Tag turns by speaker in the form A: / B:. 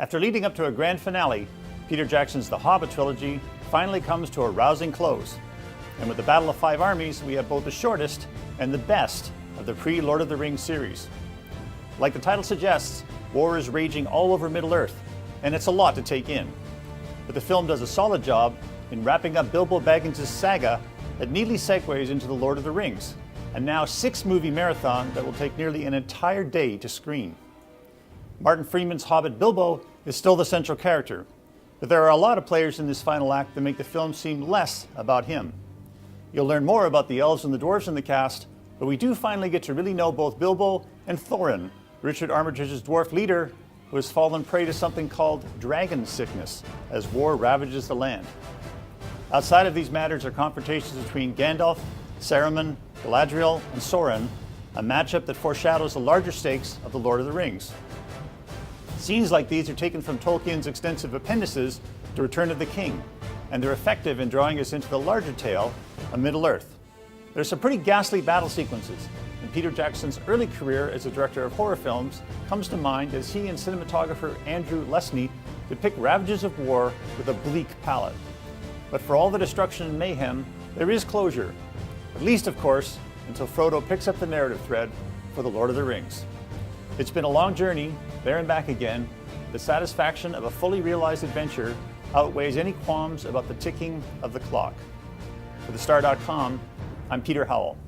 A: After leading up to a grand finale, Peter Jackson's The Hobbit trilogy finally comes to a rousing close. And with the Battle of Five Armies, we have both the shortest and the best of the pre-Lord of the Rings series. Like the title suggests, war is raging all over Middle-earth, and it's a lot to take in. But the film does a solid job in wrapping up Bilbo Baggins' saga that neatly segues into The Lord of the Rings, a now 6-movie marathon that will take nearly an entire day to screen. Martin Freeman's Hobbit Bilbo is still the central character, but there are a lot of players in this final act that make the film seem less about him. You'll learn more about the elves and the dwarves in the cast, but we do finally get to really know both Bilbo and Thorin, Richard Armitage's dwarf leader, who has fallen prey to something called dragon sickness as war ravages the land. Outside of these matters are confrontations between Gandalf, Saruman, Galadriel, and Sauron, a matchup that foreshadows the larger stakes of The Lord of the Rings. Scenes like these are taken from Tolkien's extensive appendices to Return of the King, and they're effective in drawing us into the larger tale of Middle-earth. There's some pretty ghastly battle sequences, and Peter Jackson's early career as a director of horror films comes to mind as he and cinematographer Andrew Lesnie depict ravages of war with a bleak palette. But for all the destruction and mayhem, there is closure, at least, of course, until Frodo picks up the narrative thread for The Lord of the Rings. It's been a long journey, there and back again. The satisfaction of a fully realized adventure outweighs any qualms about the ticking of the clock. For TheStar.com, I'm Peter Howell.